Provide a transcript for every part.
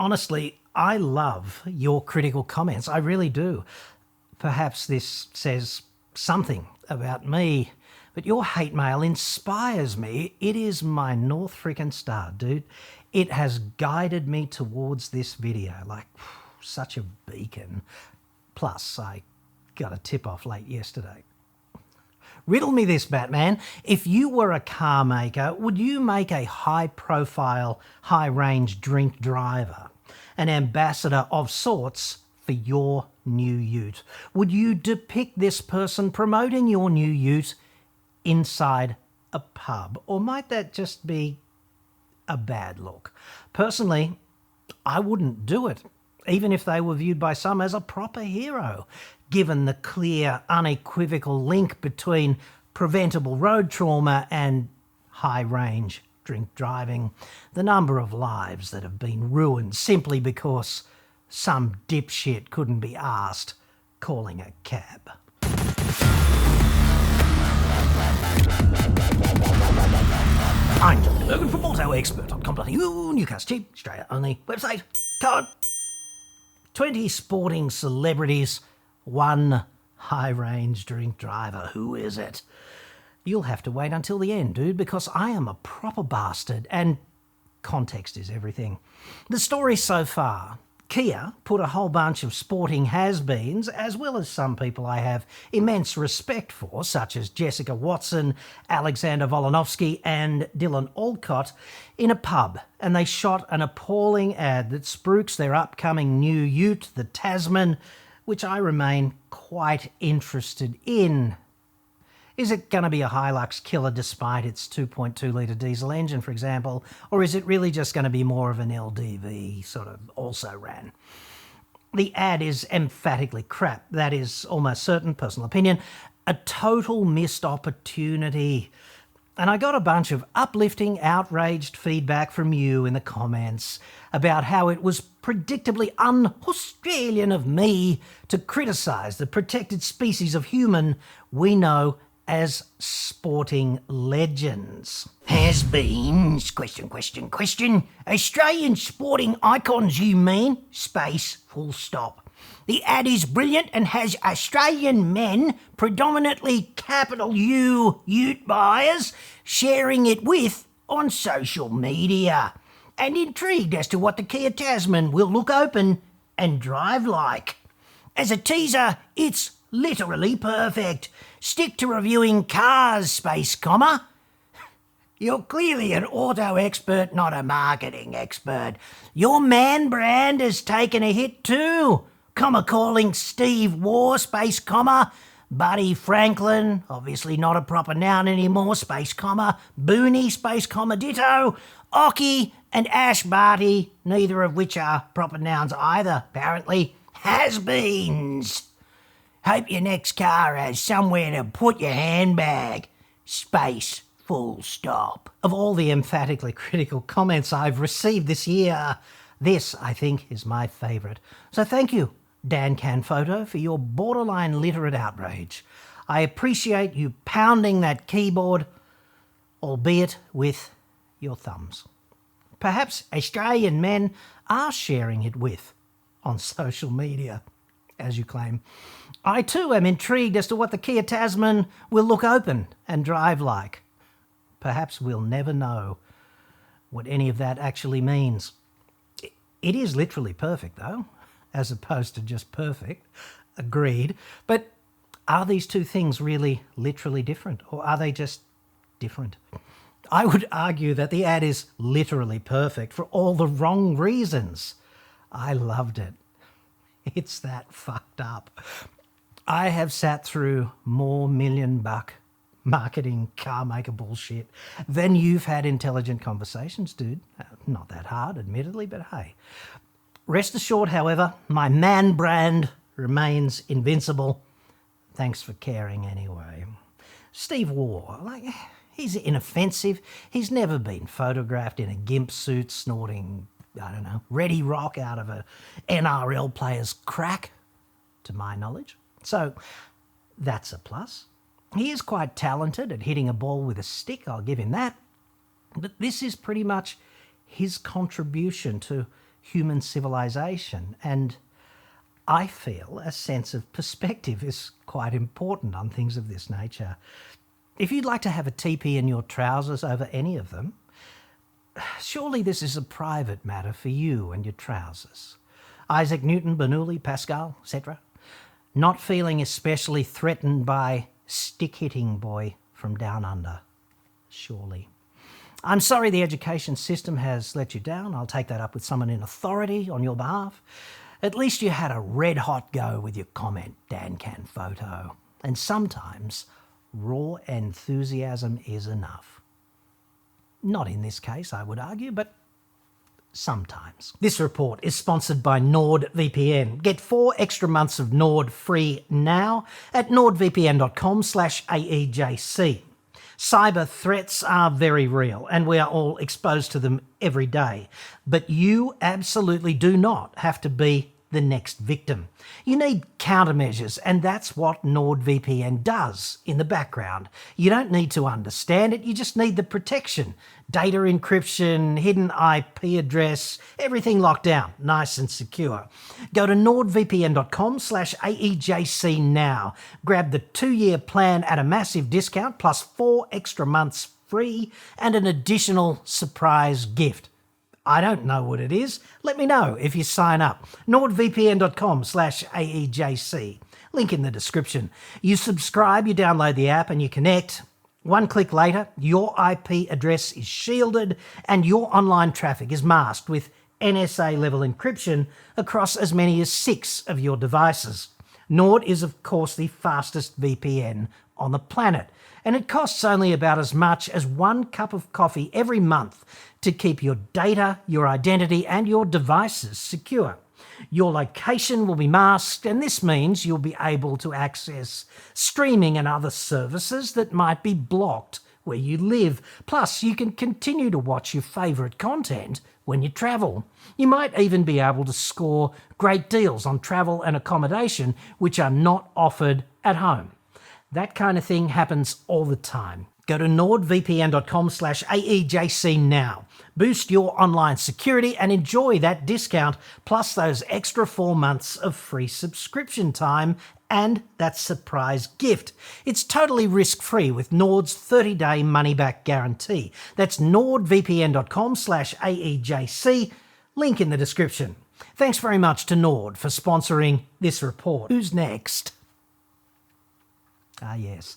Honestly, I love your critical comments. I really do. Perhaps this says something about me, but your hate mail inspires me. It is my North frickin' star, dude. It has guided me towards this video, like such a beacon. Plus, I got a tip-off late yesterday. Riddle me this, Batman. If you were a car maker, would you make a high-profile, high-range drink driver an ambassador of sorts for your new ute? Would you depict this person promoting your new ute inside a pub? Or might that just be a bad look? Personally, I wouldn't do it, even if they were viewed by some as a proper hero, given the clear, unequivocal link between preventable road trauma and high-range drink driving, the number of lives that have been ruined simply because some dipshit couldn't be arsed calling a cab. I'm John Cadogan from AutoExpert.com.au, Newcastle cheap, Australia only website. Code 20 sporting celebrities, one high-range drink driver. Who is it? You'll have to wait until the end, dude, because I am a proper bastard, and context is everything. The story so far: Kia put a whole bunch of sporting has-beens, as well as some people I have immense respect for, such as Jessica Watson, Alexander Volonovsky and Dylan Alcott, in a pub, and they shot an appalling ad that spruiks their upcoming new ute, the Tasman, which I remain quite interested in. Is it going to be a Hilux killer despite its 2.2 litre diesel engine, for example, or is it really just going to be more of an LDV sort of also ran? The ad is emphatically crap. That is almost certain, personal opinion, a total missed opportunity. And I got a bunch of uplifting, outraged feedback from you in the comments about how it was predictably un-Australian of me to criticise the protected species of human we know as sporting legends. Has-beens? Question. Australian sporting icons, you mean? Space, full stop. The ad is brilliant and has Australian men, predominantly capital U ute buyers, sharing it with on social media, and intrigued as to what the Kia Tasman will look open and drive like. As a teaser, it's literally perfect. Stick to reviewing cars, space comma. You're clearly an auto expert, not a marketing expert. Your man brand has taken a hit too. Comma calling Steve Waugh, space comma. Buddy Franklin, obviously not a proper noun anymore, space comma. Booney, space comma, ditto. Ockie and Ash Barty, neither of which are proper nouns either, apparently. Has-beens. Hope your next car has somewhere to put your handbag. Space, full stop. Of all the emphatically critical comments I've received this year, this, I think, is my favourite. So thank you, Dan Canfoto, for your borderline literate outrage. I appreciate you pounding that keyboard, albeit with your thumbs. Perhaps Australian men are sharing it with on social media, as you claim. I too am intrigued as to what the Kia Tasman will look open and drive like. Perhaps we'll never know what any of that actually means. It is literally perfect, though, as opposed to just perfect. Agreed. But are these two things really literally different, or are they just different? I would argue that the ad is literally perfect for all the wrong reasons. I loved it. It's that fucked up. I have sat through more $1,000,000 marketing car maker bullshit than you've had intelligent conversations, dude. Not that hard, admittedly, but hey. Rest assured, however, my man brand remains invincible. Thanks for caring anyway. Steve Waugh, he's inoffensive. He's never been photographed in a gimp suit snorting, ready rock out of a NRL player's crack, to my knowledge. So that's a plus. He is quite talented at hitting a ball with a stick, I'll give him that. But this is pretty much his contribution to human civilization, and I feel a sense of perspective is quite important on things of this nature. If you'd like to have a teepee in your trousers over any of them, surely this is a private matter for you and your trousers. Isaac Newton, Bernoulli, Pascal, etc. Not feeling especially threatened by stick-hitting boy from down under, surely. I'm sorry the education system has let you down. I'll take that up with someone in authority on your behalf. At least you had a red-hot go with your comment, Dan Can photo. And sometimes raw enthusiasm is enough. Not in this case, I would argue, but sometimes. This report is sponsored by NordVPN. Get 4 extra months of Nord free now at nordvpn.com/AEJC. Cyber threats are very real, and we are all exposed to them every day. But you absolutely do not have to be the next victim. You need countermeasures, and that's what NordVPN does in the background. You don't need to understand it, you just need the protection. Data encryption, hidden IP address, everything locked down, nice and secure. Go to nordvpn.com/AEJC now. Grab the 2-year plan at a massive discount, plus 4 extra months free and an additional surprise gift. I don't know what it is. Let me know if you sign up. nordvpn.com/AEJC. Link in the description. You subscribe, you download the app and you connect. 1 click later, your IP address is shielded and your online traffic is masked with NSA-level encryption across as many as 6 of your devices. Nord is, of course, the fastest VPN on the planet, and it costs only about as much as 1 cup of coffee every month to keep your data, your identity, and your devices secure. Your location will be masked, and this means you'll be able to access streaming and other services that might be blocked where you live. Plus, you can continue to watch your favourite content when you travel. You might even be able to score great deals on travel and accommodation which are not offered at home. That kind of thing happens all the time. Go to nordvpn.com/AEJC now. Boost your online security and enjoy that discount, plus those extra 4 months of free subscription time and that surprise gift. It's totally risk-free with Nord's 30-day money-back guarantee. That's nordvpn.com/AEJC. Link in the description. Thanks very much to Nord for sponsoring this report. Who's next? Ah, yes.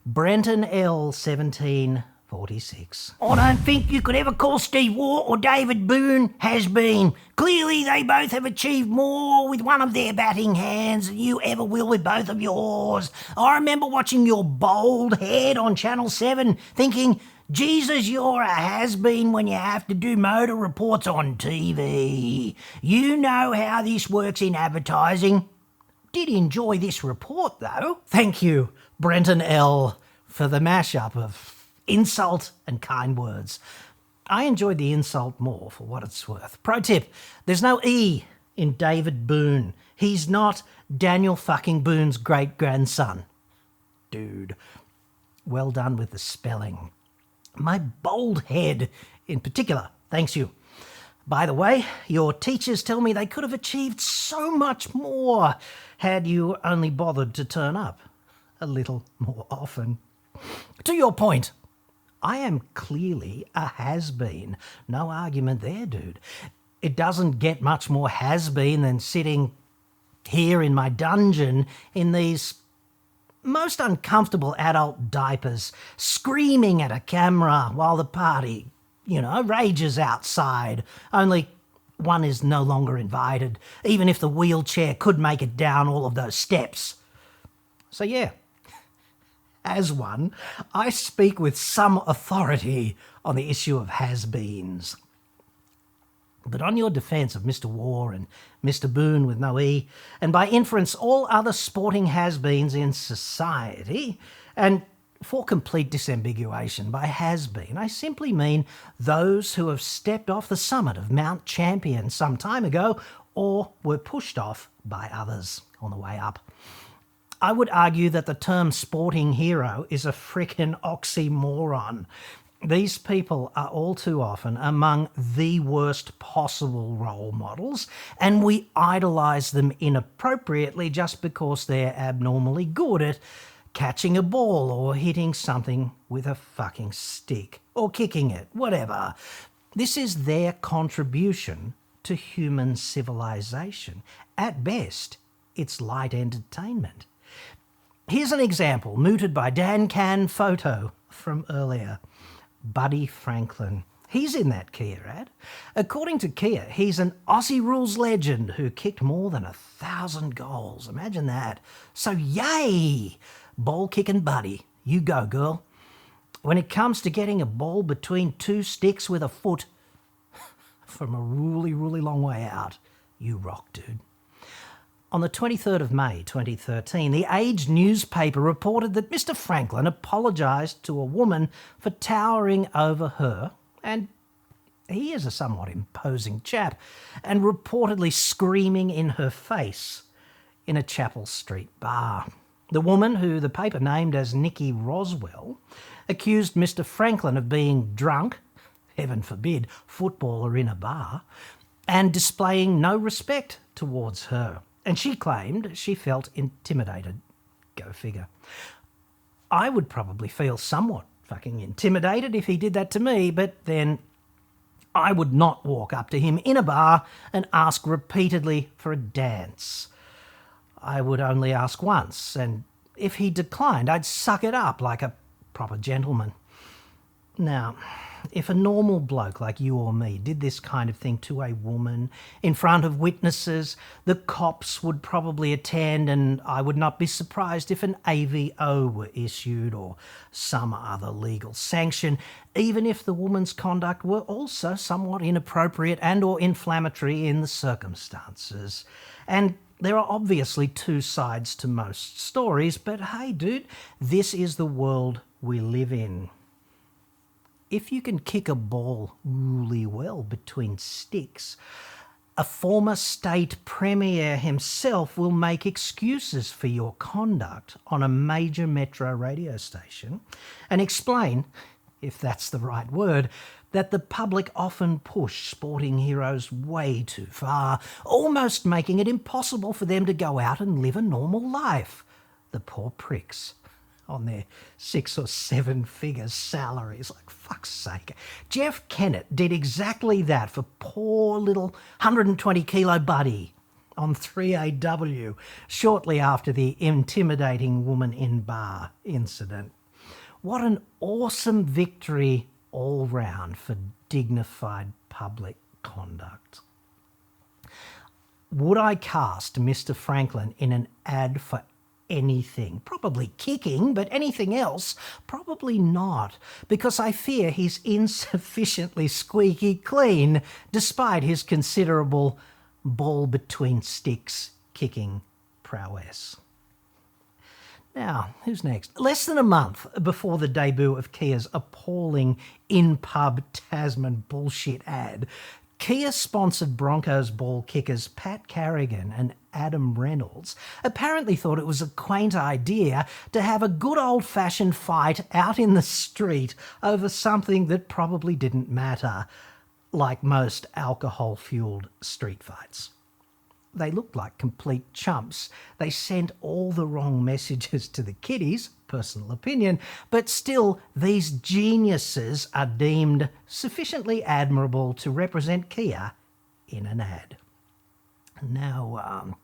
Brenton L. 1746. I don't think you could ever call Steve Waugh or David Boone has-been. Clearly they both have achieved more with one of their batting hands than you ever will with both of yours. I remember watching your bald head on Channel 7 thinking, Jesus, you're a has-been when you have to do motor reports on TV. You know how this works in advertising. Did enjoy this report, though. Thank you, Brenton L., for the mashup of insult and kind words. I enjoyed the insult more, for what it's worth. Pro tip, there's no E in David Boone. He's not Daniel fucking Boone's great-grandson. Dude, well done with the spelling. My bald head in particular, thanks you. By the way, your teachers tell me they could have achieved so much more had you only bothered to turn up a little more often. To your point, I am clearly a has-been. No argument there, dude. It doesn't get much more has-been than sitting here in my dungeon in these most uncomfortable adult diapers, screaming at a camera while the party, rages outside, only one is no longer invited, even if the wheelchair could make it down all of those steps. So yeah, as one, I speak with some authority on the issue of has-beens. But on your defence of Mr. Waugh and Mr. Boone with no E, and by inference all other sporting has-beens in society, and for complete disambiguation by has-been, I simply mean those who have stepped off the summit of Mount Champion some time ago or were pushed off by others on the way up. I would argue that the term sporting hero is a frickin' oxymoron. These people are all too often among the worst possible role models, and we idolise them inappropriately just because they're abnormally good at catching a ball or hitting something with a fucking stick or kicking it, whatever. This is their contribution to human civilization. At best, it's light entertainment. Here's an example mooted by Dan Can Photo from earlier. Buddy Franklin. He's in that Kia ad. According to Kia, he's an Aussie rules legend who kicked more than 1,000 goals. Imagine that. So yay! Ball kicking Buddy. You go, girl. When it comes to getting a ball between two sticks with a foot from a really, really long way out, you rock, dude. On the 23rd of May 2013, the Age newspaper reported that Mr. Franklin apologised to a woman for towering over her, and he is a somewhat imposing chap, and reportedly screaming in her face in a Chapel Street bar. The woman, who the paper named as Nikki Roswell, accused Mr. Franklin of being drunk, heaven forbid, footballer in a bar, and displaying no respect towards her. And she claimed she felt intimidated. Go figure. I would probably feel somewhat fucking intimidated if he did that to me, but then I would not walk up to him in a bar and ask repeatedly for a dance. I would only ask once, and if he declined, I'd suck it up like a proper gentleman. Now, if a normal bloke like you or me did this kind of thing to a woman in front of witnesses, the cops would probably attend, and I would not be surprised if an AVO were issued or some other legal sanction, even if the woman's conduct were also somewhat inappropriate and or inflammatory in the circumstances. And there are obviously two sides to most stories, but hey, dude, this is the world we live in. If you can kick a ball really well between sticks, a former state premier himself will make excuses for your conduct on a major metro radio station and explain, if that's the right word, that the public often push sporting heroes way too far, almost making it impossible for them to go out and live a normal life. The poor pricks on their 6 or 7 figure salaries, like fuck's sake. Jeff Kennett did exactly that for poor little 120 kilo Buddy on 3AW shortly after the intimidating woman in bar incident. What an awesome victory all round for dignified public conduct. Would I cast Mr. Franklin in an ad for anything? Probably kicking, but anything else? Probably not, because I fear he's insufficiently squeaky clean despite his considerable ball between sticks kicking prowess. Now, who's next? Less than a month before the debut of Kia's appalling in-pub Tasman bullshit ad, Kia-sponsored Broncos ball kickers Pat Carrigan and Adam Reynolds apparently thought it was a quaint idea to have a good old-fashioned fight out in the street over something that probably didn't matter, like most alcohol-fueled street fights. They looked like complete chumps. They sent all the wrong messages to the kiddies, personal opinion, but still these geniuses are deemed sufficiently admirable to represent Kia in an ad. Now,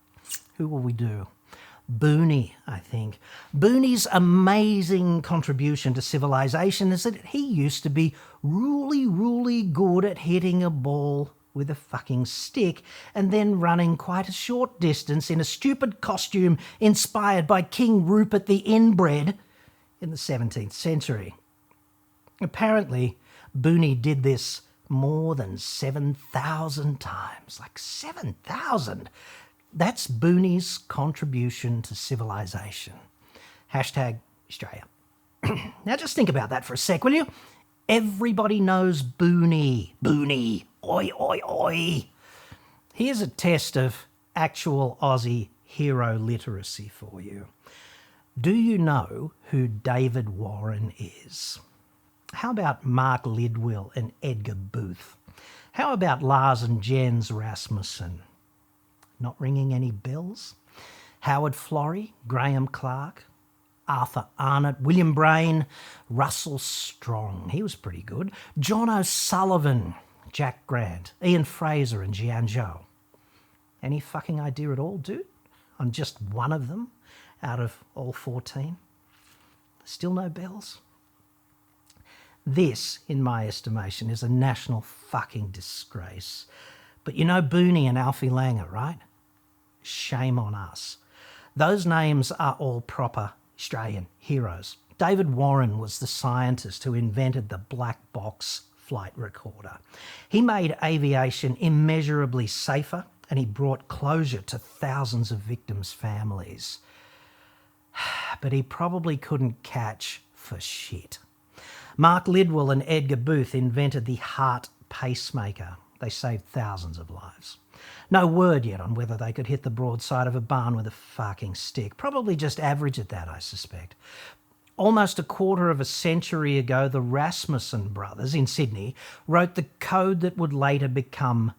who will we do? Booney, I think. Booney's amazing contribution to civilization is that he used to be really, really good at hitting a ball with a fucking stick and then running quite a short distance in a stupid costume inspired by King Rupert the Inbred in the 17th century. Apparently, Booney did this more than 7,000 times. Like 7,000! That's Booney's contribution to civilization. Hashtag Australia. Now just think about that for a sec, will you? Everybody knows Booney. Booney. Oi, oi, oi. Here's a test of actual Aussie hero literacy for you. Do you know who David Warren is? How about Mark Lidwell and Edgar Booth? How about Lars and Jens Rasmussen? Not ringing any bells? Howard Florey, Graham Clark, Arthur Arnott, William Brain, Russell Strong. He was pretty good. John O'Sullivan, Jack Grant, Ian Fraser and Jian Zhou. Any fucking idea at all, dude? On just one of them out of all 14? Still no bells? This, in my estimation, is a national fucking disgrace. But you know Booney and Alfie Langer, right? Shame on us. Those names are all proper Australian heroes. David Warren was the scientist who invented the black box flight recorder. He made aviation immeasurably safer and he brought closure to thousands of victims' families. But he probably couldn't catch for shit. Mark Lidwell and Edgar Booth invented the heart pacemaker. They saved thousands of lives. No word yet on whether they could hit the broadside of a barn with a fucking stick. Probably just average at that, I suspect. Almost a quarter of a century ago, the Rasmussen brothers in Sydney wrote the code that would later become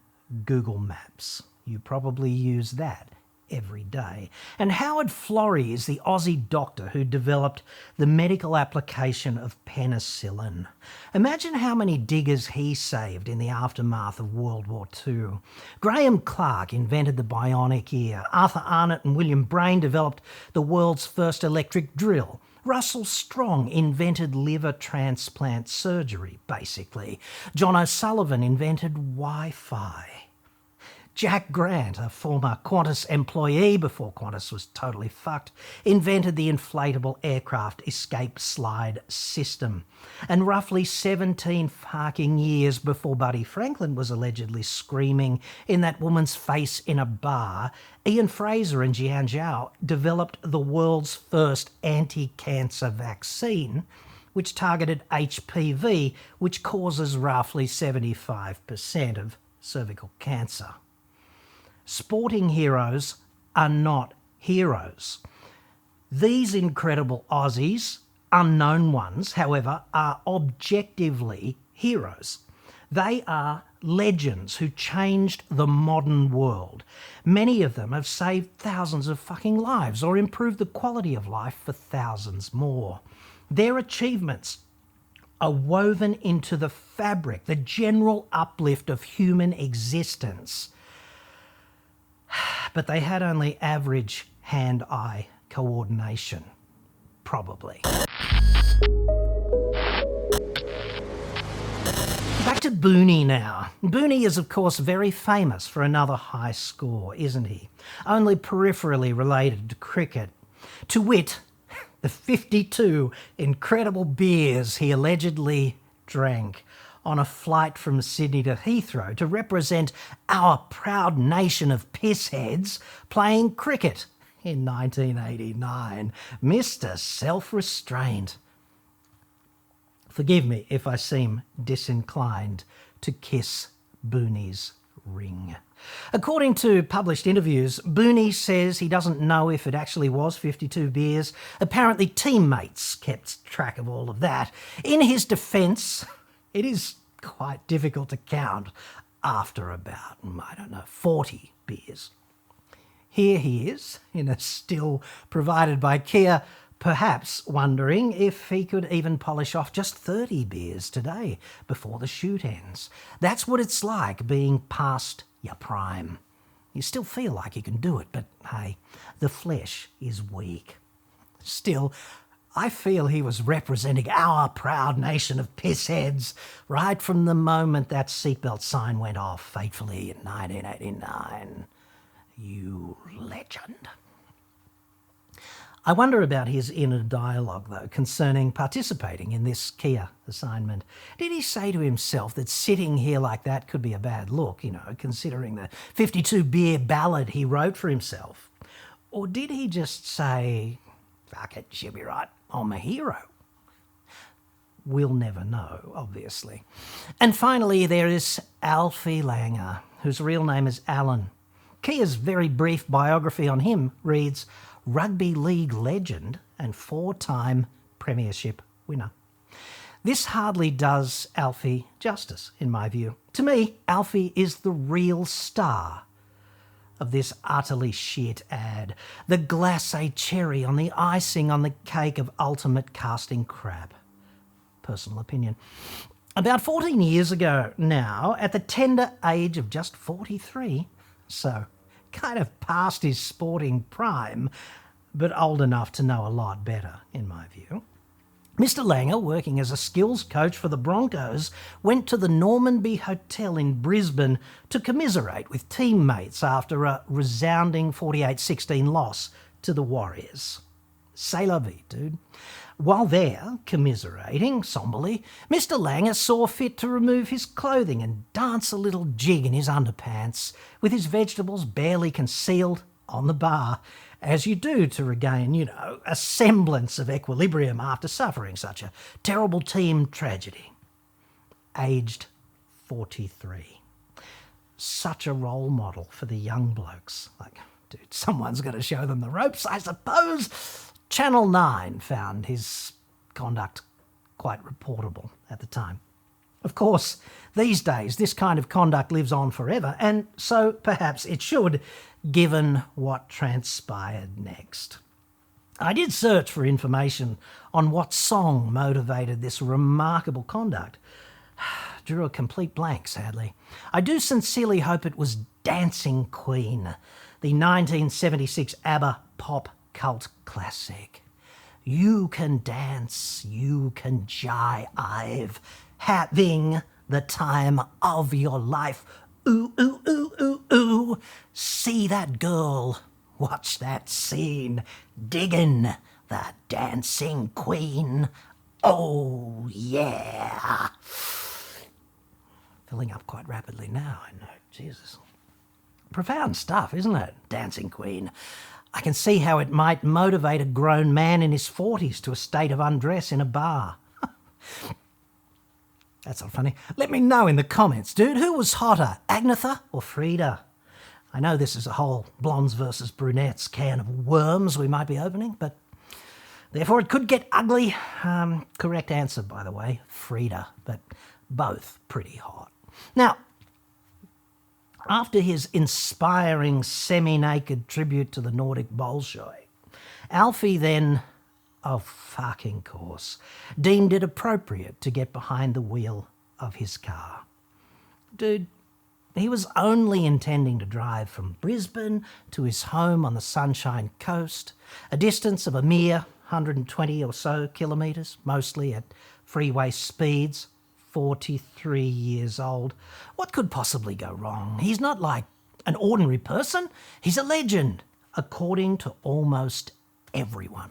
Google Maps. You probably use that every day. And Howard Florey is the Aussie doctor who developed the medical application of penicillin. Imagine how many diggers he saved in the aftermath of World War II. Graham Clark invented the bionic ear. Arthur Arnott and William Brain developed the world's first electric drill. Russell Strong invented liver transplant surgery, basically. John O'Sullivan invented Wi-Fi. Jack Grant, a former Qantas employee before Qantas was totally fucked, invented the inflatable aircraft escape slide system. And roughly 17 fucking years before Buddy Franklin was allegedly screaming in that woman's face in a bar, Ian Fraser and Jian Zhou developed the world's first anti-cancer vaccine, which targeted HPV, which causes roughly 75% of cervical cancer. Sporting heroes are not heroes. These incredible Aussies, unknown ones, however, are objectively heroes. They are legends who changed the modern world. Many of them have saved thousands of fucking lives or improved the quality of life for thousands more. Their achievements are woven into the fabric, the general uplift of human existence. But they had only average hand-eye coordination, probably. Back to Booney now. Booney is, of course, very famous for another high score, isn't he? Only peripherally related to cricket. To wit, the 52 incredible beers he allegedly drank on a flight from Sydney to Heathrow to represent our proud nation of pissheads playing cricket in 1989. Mr. Self-Restraint. Forgive me if I seem disinclined to kiss Booney's ring. According to published interviews, Booney says he doesn't know if it actually was 52 beers. Apparently teammates kept track of all of that. In his defence, it is quite difficult to count after about, 40 beers. Here he is, in a still provided by Kia, perhaps wondering if he could even polish off just 30 beers today before the shoot ends. That's what it's like being past your prime. You still feel like you can do it, but hey, the flesh is weak. Still, I feel he was representing our proud nation of pissheads right from the moment that seatbelt sign went off fatefully in 1989. You legend. I wonder about his inner dialogue, though, concerning participating in this Kia assignment. Did he say to himself that sitting here like that could be a bad look, considering the 52 beer ballad he wrote for himself? Or did he just say, fuck it, she'll be right, I'm a hero? We'll never know, obviously. And finally, there is Alfie Langer, whose real name is Alan. Kia's very brief biography on him reads, rugby league legend and 4-time premiership winner. This hardly does Alfie justice, in my view. To me, Alfie is the real star of this utterly shit ad, the glacé cherry on the icing on the cake of ultimate casting crap. Personal opinion. About 14 years ago now, at the tender age of just 43, so kind of past his sporting prime, but old enough to know a lot better, in my view, Mr. Langer, working as a skills coach for the Broncos, went to the Normanby Hotel in Brisbane to commiserate with teammates after a resounding 48-16 loss to the Warriors. C'est la vie, dude. While there, commiserating somberly, Mr. Langer saw fit to remove his clothing and dance a little jig in his underpants, with his vegetables barely concealed on the bar, as you do to regain, a semblance of equilibrium after suffering such a terrible team tragedy. Aged 43. Such a role model for the young blokes. Like, dude, someone's got to show them the ropes, I suppose. Channel 9 found his conduct quite reportable at the time. Of course, these days, this kind of conduct lives on forever, and so perhaps it should, given what transpired next. I did search for information on what song motivated this remarkable conduct. Drew a complete blank, sadly. I do sincerely hope it was Dancing Queen, the 1976 ABBA pop cult classic. You can dance, you can jive, having the time of your life. Ooh, ooh, ooh, ooh, ooh. See that girl, watch that scene, digging the dancing queen. Oh, yeah. Filling up quite rapidly now, I know. Jesus. Profound stuff, isn't it? Dancing queen. I can see how it might motivate a grown man in his 40s to a state of undress in a bar. That's not funny. Let me know in the comments, dude. Who was hotter, Agnetha or Frida? I know this is a whole blondes versus brunettes can of worms we might be opening, but therefore it could get ugly. Correct answer, by the way, Frida, but both pretty hot. Now, after his inspiring semi-naked tribute to the Nordic Bolshoi, Alfie then, of fucking course, deemed it appropriate to get behind the wheel of his car. Dude, he was only intending to drive from Brisbane to his home on the Sunshine Coast, a distance of a mere 120 or so kilometres, mostly at freeway speeds. 43 years old. What could possibly go wrong? He's not like an ordinary person. He's a legend, according to almost everyone.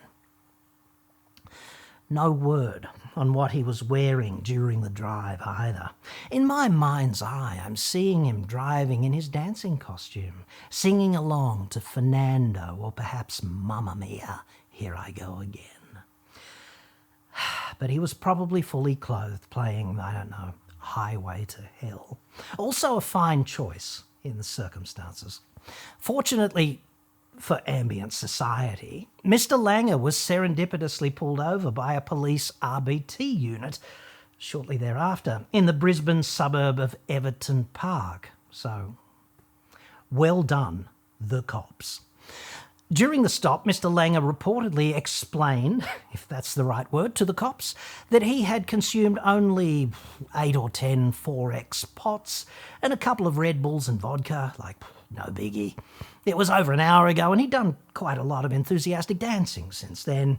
No word on what he was wearing during the drive either. In my mind's eye, I'm seeing him driving in his dancing costume, singing along to Fernando or perhaps Mamma Mia, Here I Go Again. But he was probably fully clothed, playing, I don't know, Highway to Hell. Also a fine choice in the circumstances. Fortunately for ambient society, Mr. Langer was serendipitously pulled over by a police RBT unit shortly thereafter in the Brisbane suburb of Everton Park. So, well done, the cops. During the stop, Mr. Langer reportedly explained, if that's the right word, to the cops, that he had consumed only 8 or 10 4X pots and a couple of Red Bulls and vodka, like, no biggie. It was over an hour ago and he'd done quite a lot of enthusiastic dancing since then.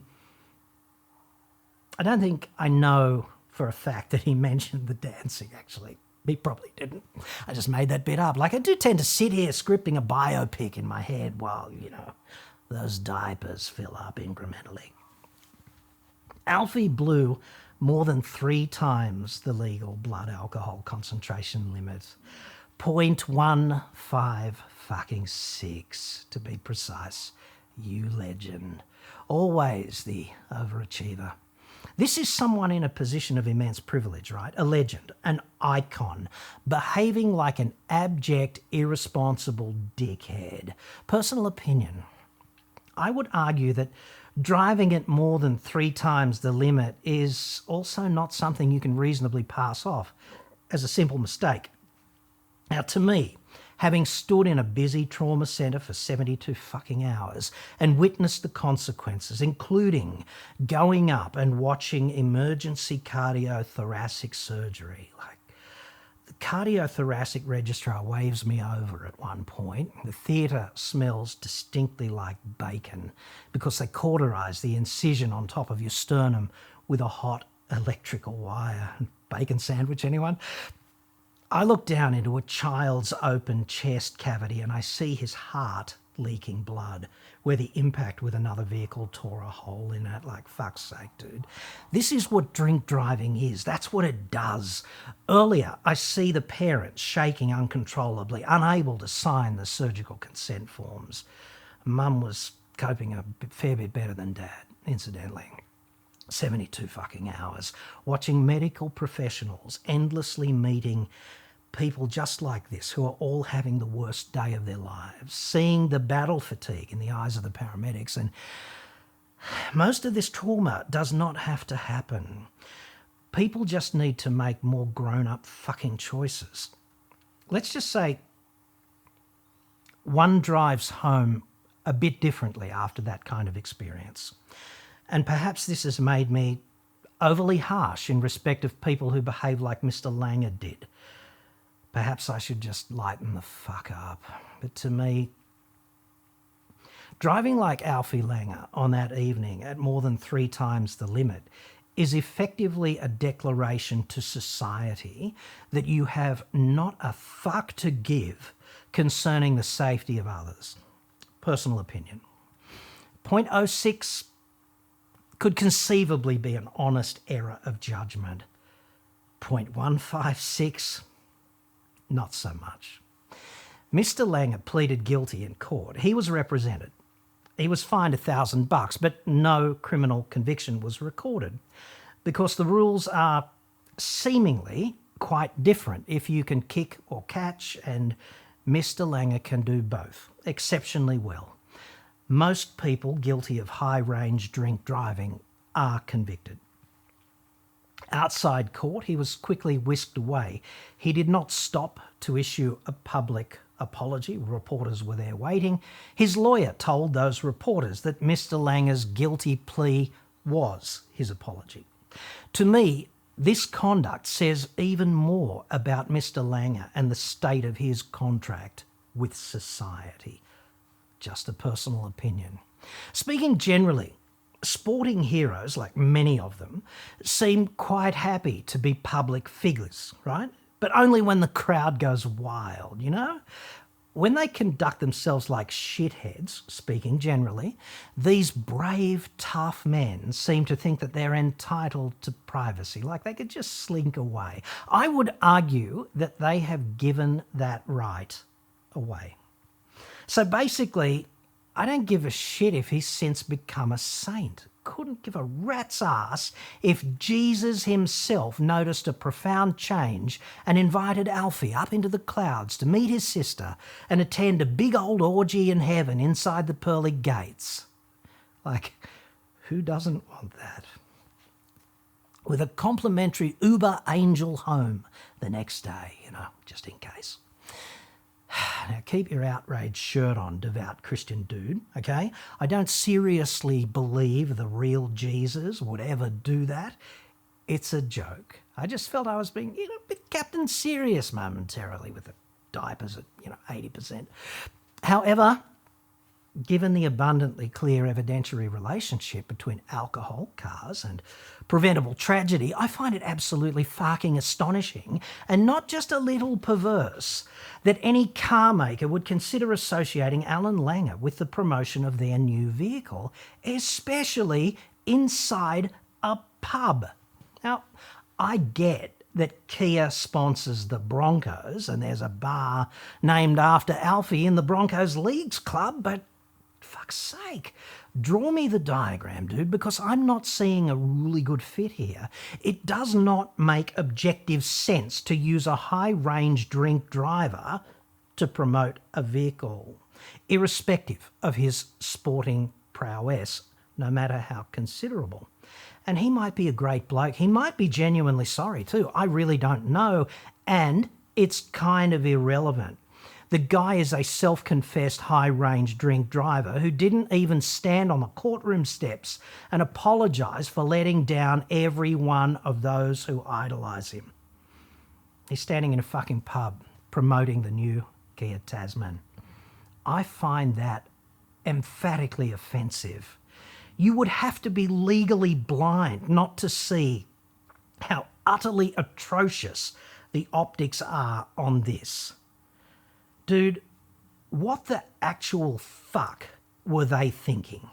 I don't think I know for a fact that he mentioned the dancing, actually. He probably didn't. I just made that bit up. Like, I do tend to sit here scripting a biopic in my head while, those diapers fill up incrementally. Alfie blew more than 3 times the legal blood alcohol concentration limit. 0.15 to be precise. You legend. Always the overachiever. This is someone in a position of immense privilege, right? A legend, an icon, behaving like an abject, irresponsible dickhead. Personal opinion. I would argue that driving at more than 3 times the limit is also not something you can reasonably pass off as a simple mistake. Now, to me, having stood in a busy trauma centre for 72 fucking hours and witnessed the consequences, including going up and watching emergency cardiothoracic surgery, like the cardiothoracic registrar waves me over at one point. The theatre smells distinctly like bacon because they cauterise the incision on top of your sternum with a hot electrical wire. Bacon sandwich, anyone? I look down into a child's open chest cavity and I see his heart leaking blood where the impact with another vehicle tore a hole in it. Like, fuck's sake, dude. This is what drink driving is. That's what it does. Earlier, I see the parents shaking uncontrollably, unable to sign the surgical consent forms. Mum was coping a fair bit better than Dad, incidentally. 72 fucking hours, watching medical professionals endlessly meeting people just like this who are all having the worst day of their lives, seeing the battle fatigue in the eyes of the paramedics. And most of this trauma does not have to happen. People just need to make more grown-up fucking choices. Let's just say one drives home a bit differently after that kind of experience. And perhaps this has made me overly harsh in respect of people who behave like Mr. Langer did. Perhaps I should just lighten the fuck up. But to me, driving like Alfie Langer on that evening at more than 3 times the limit is effectively a declaration to society that you have not a fuck to give concerning the safety of others. Personal opinion. 0.06 could conceivably be an honest error of judgment. 0.156, not so much. Mr. Langer pleaded guilty in court. He was represented. He was fined $1,000, but no criminal conviction was recorded because the rules are seemingly quite different if you can kick or catch, and Mr. Langer can do both exceptionally well. Most people guilty of high-range drink driving are convicted. Outside court, he was quickly whisked away. He did not stop to issue a public apology. Reporters were there waiting. His lawyer told those reporters that Mr. Langer's guilty plea was his apology. To me, this conduct says even more about Mr. Langer and the state of his contract with society. Just a personal opinion. Speaking generally, sporting heroes, like many of them, seem quite happy to be public figures, right? But only when the crowd goes wild, you know? When they conduct themselves like shitheads, speaking generally, these brave, tough men seem to think that they're entitled to privacy, like they could just slink away. I would argue that they have given that right away. So basically, I don't give a shit if he's since become a saint. Couldn't give a rat's ass if Jesus himself noticed a profound change and invited Alfie up into the clouds to meet his sister and attend a big old orgy in heaven inside the pearly gates. Like, who doesn't want that? With a complimentary Uber angel home the next day, you know, just in case. Now, keep your outraged shirt on, devout Christian dude, okay? I don't seriously believe the real Jesus would ever do that. It's a joke. I just felt I was being, a bit Captain Serious momentarily with the diapers at, 80%. However, given the abundantly clear evidentiary relationship between alcohol, cars, and preventable tragedy, I find it absolutely fucking astonishing and not just a little perverse that any car maker would consider associating Alan Langer with the promotion of their new vehicle, especially inside a pub. Now, I get that Kia sponsors the Broncos and there's a bar named after Alfie in the Broncos Leagues Club, but fuck's sake, draw me the diagram, dude, because I'm not seeing a really good fit here. It does not make objective sense to use a high-range drink driver to promote a vehicle, irrespective of his sporting prowess, no matter how considerable. And he might be a great bloke. He might be genuinely sorry too. I really don't know. And it's kind of irrelevant. The guy is a self-confessed high-range drink driver who didn't even stand on the courtroom steps and apologise for letting down every one of those who idolise him. He's standing in a fucking pub promoting the new Kia Tasman. I find that emphatically offensive. You would have to be legally blind not to see how utterly atrocious the optics are on this. Dude, what the actual fuck were they thinking?